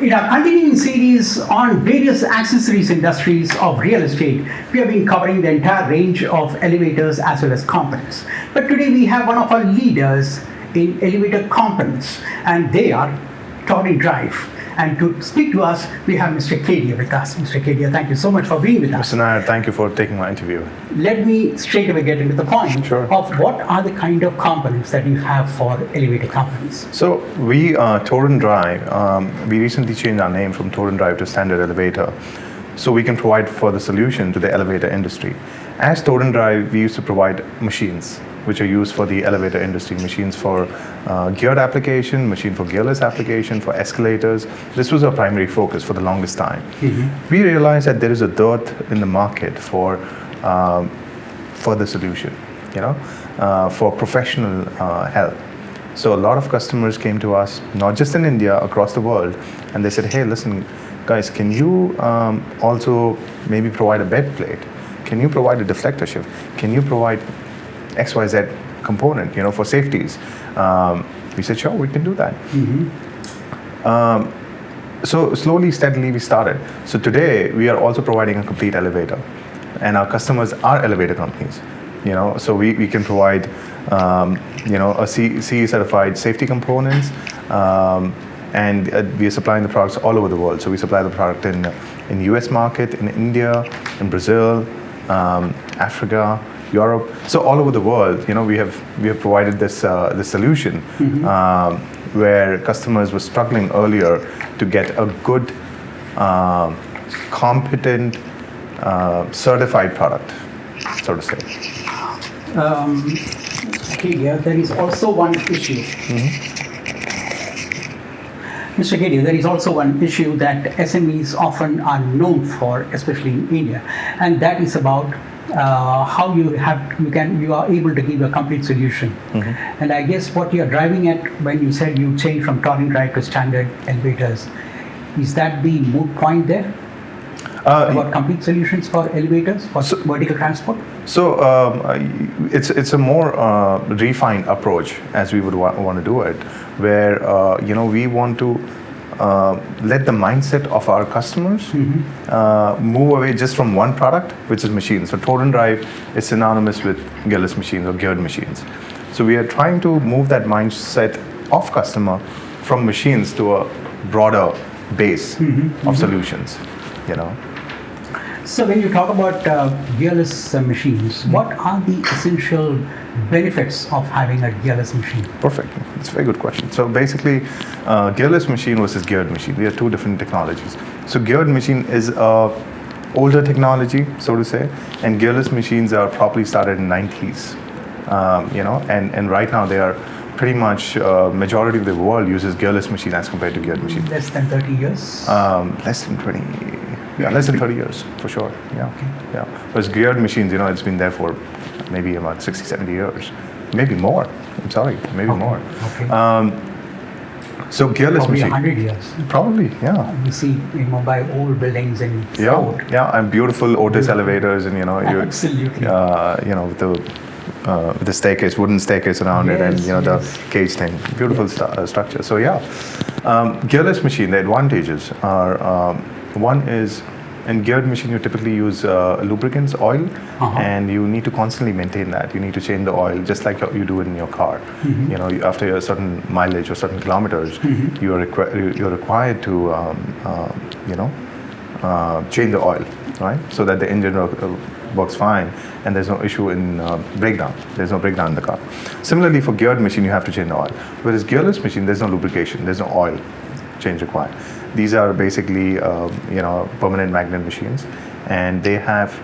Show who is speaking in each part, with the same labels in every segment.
Speaker 1: In our continuing series on various accessories industries of real estate, we have been covering the entire range of elevators as well as components. But today we have one of our leaders in elevator components, and they are Torrent Drive. And to speak to us, we have Mr. Kedia with us. Mr. Kedia, thank you so much for being with us.
Speaker 2: Mr. Nair, thank you for taking my interview.
Speaker 1: Let me straight away get into the point of what are the kind of components that you have for elevator companies.
Speaker 2: So we, Torrent Drive, we recently changed our name from Torrent Drive to Standard Elevator, so we can provide further solution to the elevator industry. As Torrent Drive, we used to provide machines which are used for the elevator industry, machines for geared application, machine for gearless application, for escalators. This was our primary focus for the longest time. We realized that there is a dearth in the market for further solution, for professional help. So a lot of customers came to us, not just in India, across the world, and they said, hey, listen, guys, can you also maybe provide a bed plate? Can you provide a deflector shift? Can you provide XYZ component, for safeties? We said, sure, we can do that. So slowly, steadily, we started. So today, we are also providing a complete elevator, and our customers are elevator companies. So we can provide, a CE certified safety components, and we are supplying the products all over the world. So we supply the product in US market, in India, in Brazil, Africa, Europe. So all over the world, we have provided this solution where customers were struggling earlier to get a good, competent, certified product, so to say.
Speaker 1: Kedia, there is also one issue. Mr. Kedia, there is also one issue that SMEs often are known for, especially in India, and that is about how you are able to give a complete solution. And I guess what you are driving at when you said you changed from Torrent Drive to Standard Elevators, is that the moot point there? About complete solutions for elevators, for vertical transport?
Speaker 2: So it's a more refined approach as we would want to do it, where we want to let the mindset of our customers move away just from one product, which is machines. So Torrent Drive is synonymous with gearless machines or geared machines. So we are trying to move that mindset of customer from machines to a broader base of solutions.
Speaker 1: So when you talk about gearless machines, what are the essential benefits of having a gearless machine?
Speaker 2: Perfect. It's a very good question. So basically, gearless machine versus geared machine, they are two different technologies. So geared machine is a older technology, so to say, and gearless machines are probably started in 90s. And right now they are pretty much majority of the world uses gearless machine as compared to geared machine.
Speaker 1: Less than 30 years?
Speaker 2: Less than 20. Yeah, less than 30 years, for sure. Yeah, yeah. Whereas geared machines, it's been there for maybe about 60, 70 years. Maybe more. I'm sorry, maybe more.
Speaker 1: Okay.
Speaker 2: So gearless
Speaker 1: probably
Speaker 2: machine.
Speaker 1: 100 years.
Speaker 2: Probably, yeah.
Speaker 1: We see in Mumbai old buildings in Fort.
Speaker 2: Yeah, and beautiful Otis elevators, and
Speaker 1: absolutely.
Speaker 2: With the staircase, wooden staircase around it, and the cage thing. Beautiful structure. So yeah, gearless machine. The advantages are one is, in geared machine you typically use lubricants, oil, and you need to constantly maintain that. You need to change the oil just like you do in your car. After a certain mileage or certain kilometers, you're required to change the oil, right? So that the engine works fine and there's no issue in breakdown. There's no breakdown in the car. Similarly, for geared machine, you have to change the oil. Whereas gearless machine, there's no lubrication, there's no oil change required. These are basically, permanent magnet machines, and they have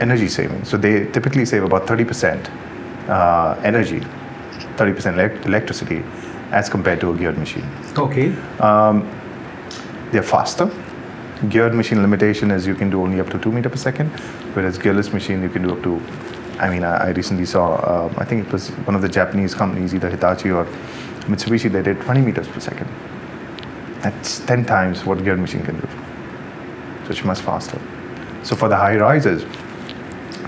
Speaker 2: energy saving. So they typically save about 30% energy, 30% electricity, as compared to a geared machine.
Speaker 1: Okay.
Speaker 2: They're faster. Geared machine limitation is you can do only up to 2 meters per second, whereas gearless machine you can do up to, I recently saw, I think it was one of the Japanese companies, either Hitachi or Mitsubishi, they did 20 meters per second. That's 10 times what geared machine can do. So it's much faster. So for the high rises,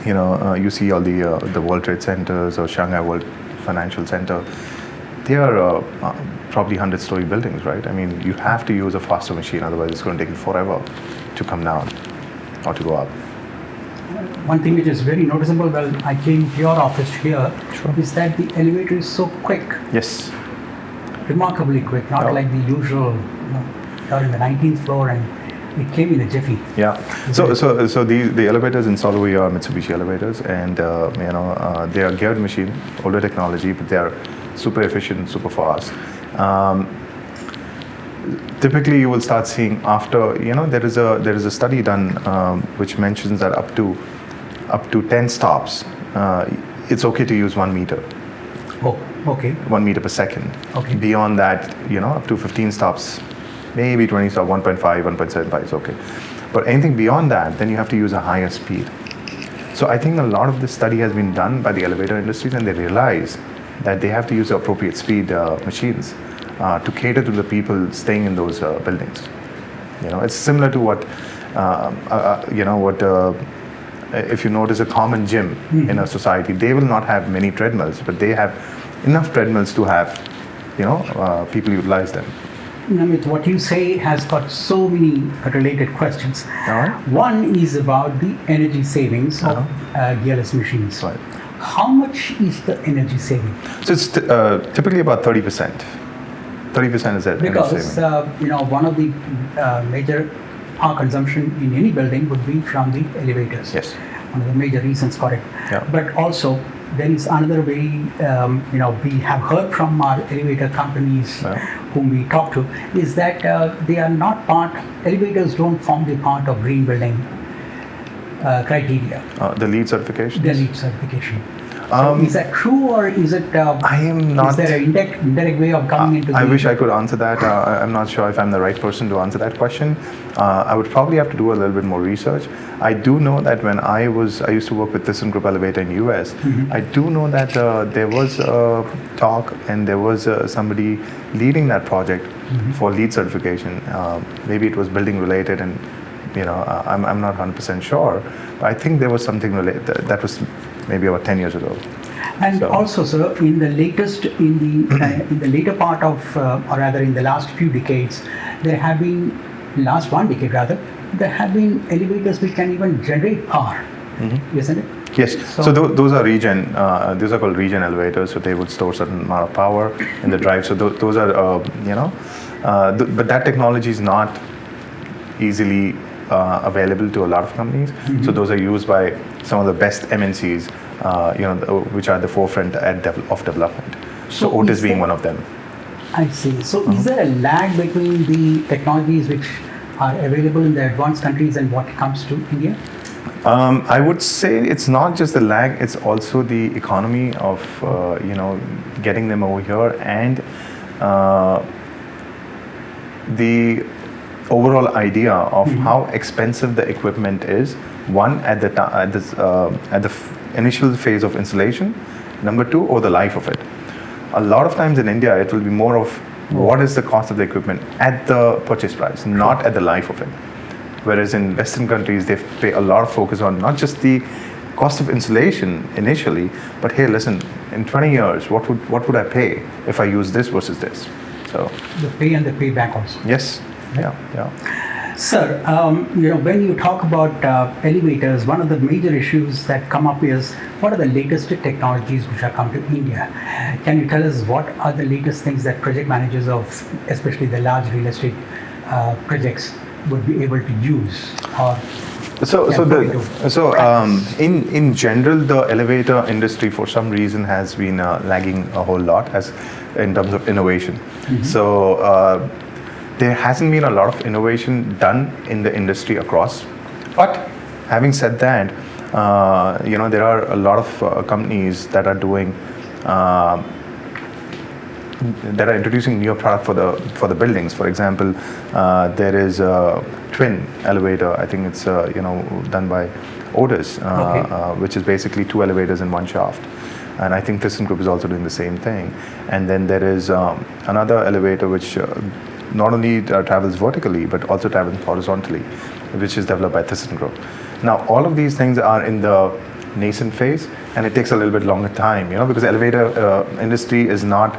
Speaker 2: you see all the World Trade Centers or Shanghai World Financial Center, they are probably 100-story buildings, right? I mean, you have to use a faster machine, otherwise it's going to take you forever to come down or to go up.
Speaker 1: One thing which is very noticeable while I came to your office here is that the elevator is so quick,
Speaker 2: Yes.
Speaker 1: remarkably quick, not like the usual, you're in the 19th floor and it came in a jiffy.
Speaker 2: Yeah. So the elevators in Soloway are Mitsubishi elevators, and they are geared machine, older technology, but they are super efficient, super fast. Typically, you will start seeing after there is a study done which mentions that up to 10 stops, it's okay to use 1 meter.
Speaker 1: Oh, okay.
Speaker 2: 1 meter per second.
Speaker 1: Okay.
Speaker 2: Beyond that, up to 15 stops, maybe 20 stops, 1.5, 1.75 is okay. But anything beyond that, then you have to use a higher speed. So I think a lot of this study has been done by the elevator industries, and they realize that they have to use the appropriate speed machines to cater to the people staying in those buildings. It's similar to what if you notice a common gym in a society, they will not have many treadmills, but they have enough treadmills to have people utilize them.
Speaker 1: Namit, what you say has got so many related questions.
Speaker 2: Alright.
Speaker 1: One is about the energy savings of gearless machines.
Speaker 2: Right.
Speaker 1: How much is the energy saving?
Speaker 2: So it's typically about 30%. 30% is that energy
Speaker 1: Because
Speaker 2: saving.
Speaker 1: one of the major power consumption in any building would be from the elevators.
Speaker 2: Yes.
Speaker 1: One of the major reasons for it.
Speaker 2: Yeah.
Speaker 1: But also there is another way. We have heard from our elevator companies whom we talk to is that they are not part. Elevators don't form the part of green building criteria.
Speaker 2: The LEED certification.
Speaker 1: The LEED certification. So is that true, or is it?
Speaker 2: I am not.
Speaker 1: Is there an indirect way of coming into?
Speaker 2: I wish I could answer that. I'm not sure if I'm the right person to answer that question. I would probably have to do a little bit more research. I do know that when I used to work with ThyssenKrupp Elevator in US. I do know that there was a talk and there was somebody leading that project for LEED certification. Maybe it was building related, and I'm not 100% sure. But I think there was something related. That was maybe about 10 years ago.
Speaker 1: And also, sir, in the later part of, or rather in the last few decades, there have been, last 1 decade rather, there have been elevators which can even generate power, isn't it?
Speaker 2: Yes. So those are those are called regen elevators. So they would store certain amount of power in the drive. So those are, but that technology is not easily available to a lot of companies. So those are used by some of the best MNCs, which are at the forefront of development. So Otis being one of them.
Speaker 1: I see. So is there a lag between the technologies which are available in the advanced countries and what comes to India?
Speaker 2: I would say it's not just the lag; it's also the economy of getting them over here, and the overall idea of how expensive the equipment is. One, at the initial phase of installation. Number two, or the life of it. A lot of times in India, it will be more of what is the cost of the equipment at the purchase price, not at the life of it. Whereas in Western countries, they pay a lot of focus on not just the cost of installation initially, but hey, listen, in 20 years, what would I pay if I use this versus this? So
Speaker 1: the pay and the payback also.
Speaker 2: Yes. Yeah.
Speaker 1: Sir, when you talk about elevators, one of the major issues that come up is what are the latest technologies which are come to India? Can you tell us what are the latest things that project managers of especially the large real estate projects would be able to use?
Speaker 2: In general, the elevator industry for some reason has been lagging a whole lot in terms of innovation. So there hasn't been a lot of innovation done in the industry across. But having said that, there are a lot of companies that are doing that are introducing new product for the buildings. For example, there is a twin elevator. I think it's done by Otis, which is basically 2 elevators in 1 shaft. And I think ThyssenKrupp is also doing the same thing. And then there is another elevator which not only travels vertically but also travels horizontally, which is developed by ThyssenKrupp. Now, all of these things are in the nascent phase, and it takes a little bit longer time, because the elevator industry is not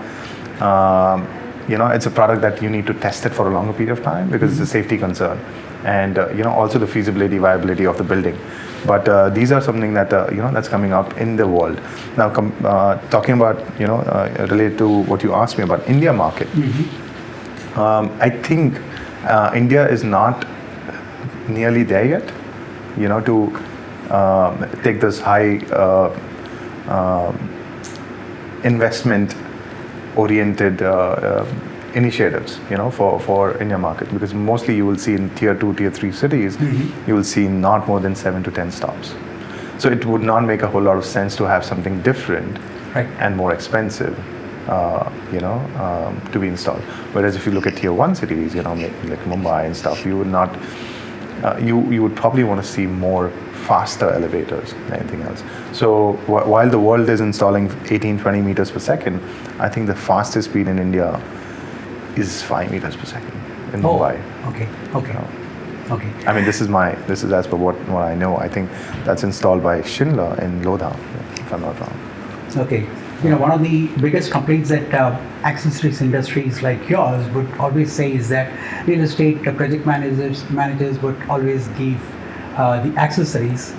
Speaker 2: it's a product that you need to test it for a longer period of time because it's a safety concern, and also the feasibility, viability of the building. But these are something that that's coming up in the world now. Talking about related to what you asked me about India market, I think India is not nearly there yet. To take this high investment oriented initiatives, for India market, because mostly you will see in tier 2, tier 3 cities, you will see not more than 7 to 10 stops. So it would not make a whole lot of sense to have something different,
Speaker 1: right,
Speaker 2: and more expensive, to be installed. Whereas if you look at tier 1 cities, like Mumbai and stuff, you would not, you would probably want to see more faster elevators than anything else. So while the world is installing 18, 20 meters per second, I think the fastest speed in India is 5 meters per second in Mumbai.
Speaker 1: Okay. Okay.
Speaker 2: I mean, this is as per what I know. I think that's installed by Schindler in Lodha, if I'm not wrong.
Speaker 1: Okay. One of the biggest complaints that accessories industries like yours would always say is that real estate project managers would always give the accessories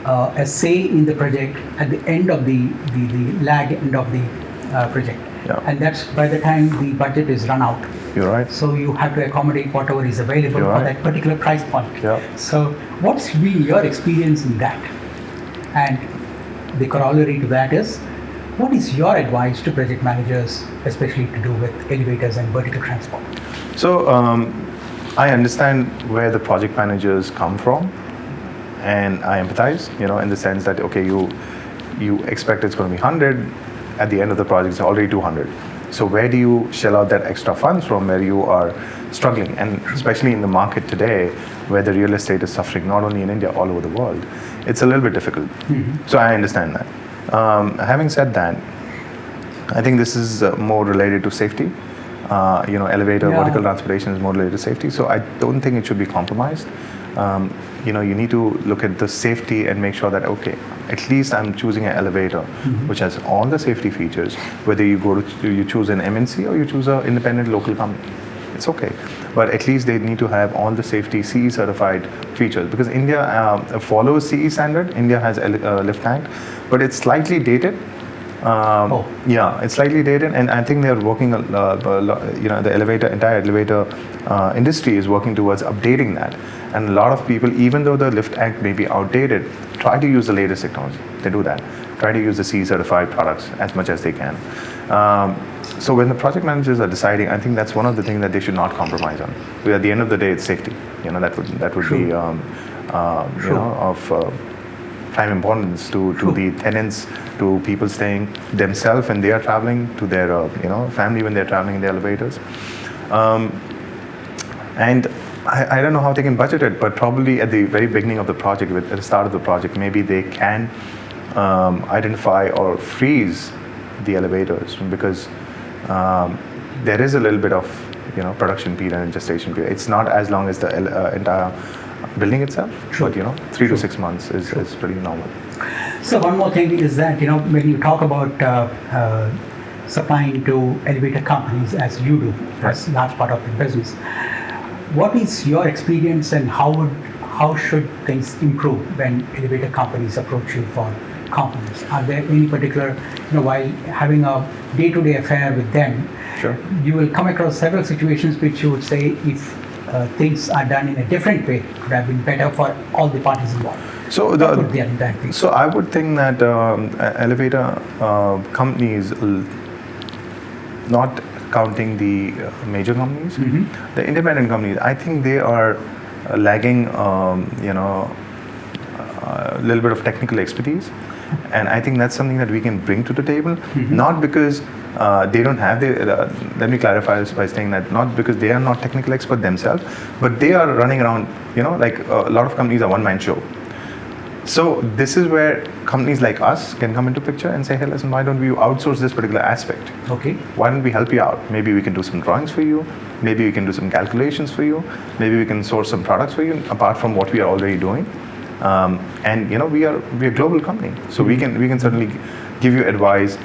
Speaker 1: a say in the project at the end of the lag end of the project.
Speaker 2: Yeah.
Speaker 1: And that's by the time the budget is run out.
Speaker 2: You're right.
Speaker 1: So you have to accommodate whatever is available
Speaker 2: You're
Speaker 1: for
Speaker 2: right.
Speaker 1: that particular price point.
Speaker 2: Yeah.
Speaker 1: So what's been your experience in that? And the corollary to that is, what is your advice to project managers, especially to do with elevators and vertical transport?
Speaker 2: So I understand where the project managers come from, and I empathize, in the sense that, okay, you expect it's going to be 100, at the end of the project it's already 200. So where do you shell out that extra funds from where you are struggling? And especially in the market today, where the real estate is suffering, not only in India, all over the world, it's a little bit difficult. So I understand that. Having said that, I think this is more related to safety. Elevator, vertical transportation is more related to safety. So I don't think it should be compromised. You need to look at the safety and make sure that, okay, at least I'm choosing an elevator which has all the safety features, whether you choose an MNC or you choose an independent local company. It's okay. But at least they need to have all the safety CE certified features, because India follows CE standard. India has a lift tank, but it's slightly dated. Yeah, it's slightly dated, and I think they're working. The entire elevator industry is working towards updating that. And a lot of people, even though the lift tank may be outdated, try to use the latest technology. They do that. Try to use the CE certified products as much as they can. So when the project managers are deciding, I think that's one of the things that they should not compromise on. Because at the end of the day, it's safety. That would be of prime importance to the tenants, to people staying themselves when they are traveling, to their family when they're traveling in the elevators. And I don't know how they can budget it, but probably at the very beginning of the project, at the start of the project, maybe they can identify or freeze the elevators, because there is a little bit of production period and gestation period. It's not as long as the entire building itself, but 3 to 6 months is pretty normal.
Speaker 1: So one more thing is that when you talk about supplying to elevator companies, as you do, as large part of the business, what is your experience, and how should things improve when elevator companies approach you for components? Are there any particular, while having a day-to-day affair with them,
Speaker 2: Sure.
Speaker 1: you will come across several situations which you would say, if things are done in a different way, it would have been better for all the parties involved.
Speaker 2: So
Speaker 1: What would be that be?
Speaker 2: So I would think that elevator companies, not counting the major companies, the independent companies, I think they are lagging, a little bit of technical expertise. And I think that's something that we can bring to the table, not because they don't have the, let me clarify this by saying that not because they are not technical expert themselves, but they are running around, like a lot of companies are one-man show. So this is where companies like us can come into picture and say, hey, listen, why don't we outsource this particular aspect?
Speaker 1: Okay.
Speaker 2: Why don't we help you out? Maybe we can do some drawings for you. Maybe we can do some calculations for you. Maybe we can source some products for you, apart from what we are already doing. And we are a global company, so we can certainly give you advice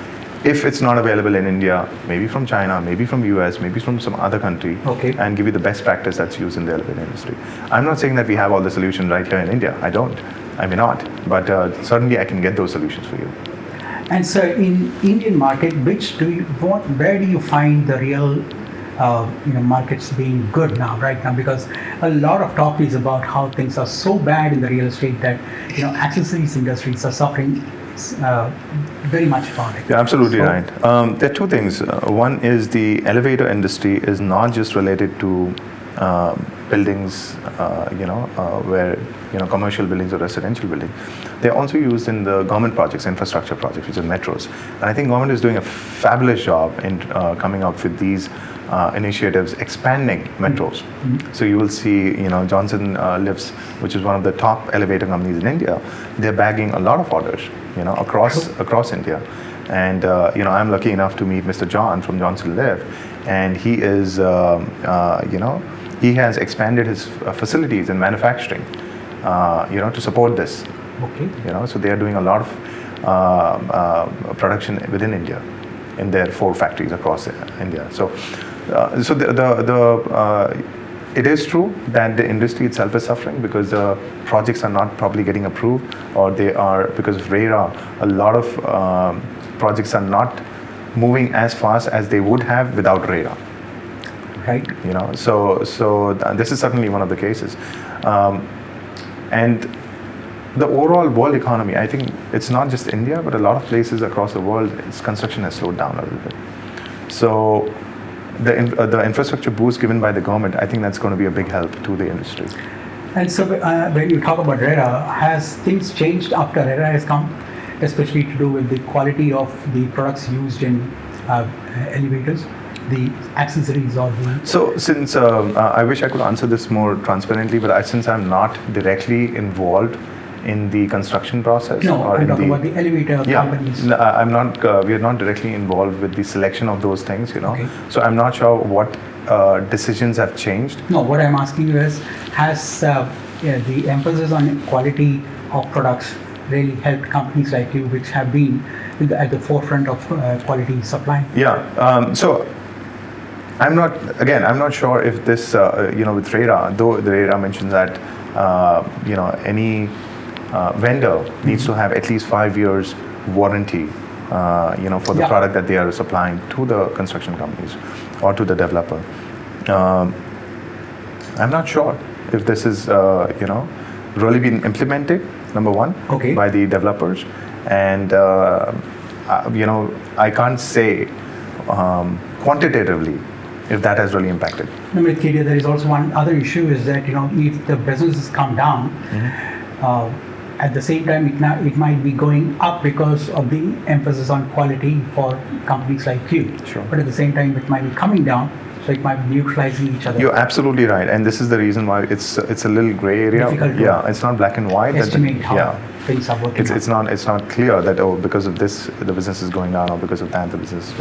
Speaker 2: if it's not available in India, maybe from China, maybe from US, maybe from some other country,
Speaker 1: Okay.
Speaker 2: and give you the best practice that's used in the elevator industry. I'm not saying that we have all the solutions right here in India. I don't. I may not. But certainly I can get those solutions for you.
Speaker 1: And so in Indian market, where do you find the real markets being good now, right now? Because a lot of talk is about how things are so bad in the real estate that accessories industries are suffering very much from it.
Speaker 2: You're absolutely
Speaker 1: So-
Speaker 2: right. There are two things. One is the elevator industry is not just related to buildings, where commercial buildings or residential buildings. They're also used in the government projects, infrastructure projects, which are metros. And I think government is doing a fabulous job in coming up with these initiatives, expanding metros. So you will see, Johnson Lifts, which is one of the top elevator companies in India, they're bagging a lot of orders, across India. And I'm lucky enough to meet Mr. John from Johnson Lift, and he is, he has expanded his facilities in manufacturing, to support this.
Speaker 1: Okay.
Speaker 2: So they are doing a lot of production within India, in their 4 factories across India. So, it is true that the industry itself is suffering because the projects are not probably getting approved, or they are, because of RERA, a lot of projects are not moving as fast as they would have without RERA.
Speaker 1: Right.
Speaker 2: So this is certainly one of the cases. And the overall world economy, I think it's not just India, but a lot of places across the world, its construction has slowed down a little bit. So the infrastructure boost given by the government, I think that's going to be a big help to the industry.
Speaker 1: And so when you talk about RERA, has things changed after RERA has come, especially to do with the quality of the products used in elevators, the accessories or the...
Speaker 2: So since, I wish I could answer this more transparently, but since I'm not directly involved in the construction process,
Speaker 1: No,
Speaker 2: or
Speaker 1: I'm
Speaker 2: in
Speaker 1: talking
Speaker 2: the,
Speaker 1: about the elevator companies.
Speaker 2: No, I'm not. We are not directly involved with the selection of those things,
Speaker 1: Okay.
Speaker 2: So I'm not sure what decisions have changed.
Speaker 1: No, what I'm asking you is, has the emphasis on quality of products really helped companies like you, which have been at the forefront of quality supply?
Speaker 2: Yeah. So I'm not sure if this, with RERA, though the RERA mentions that, any vendor needs to have at least 5 years warranty, for the product that they are supplying to the construction companies or to the developer. I'm not sure if this is, really been implemented, number one,
Speaker 1: Okay.
Speaker 2: by the developers. And, I can't say quantitatively if that has really impacted.
Speaker 1: No, but Kedia, there is also one other issue is that, if the businesses come down, at the same time, it might be going up because of the emphasis on quality for companies like you.
Speaker 2: Sure.
Speaker 1: But at the same time, it might be coming down, so it might be neutralizing each other.
Speaker 2: You're absolutely right, and this is the reason why it's a little gray area.
Speaker 1: Difficult to
Speaker 2: Yeah, it's not black and white.
Speaker 1: estimate how things are working.
Speaker 2: It's not clear that because of this the business is going down, or because of that the business is going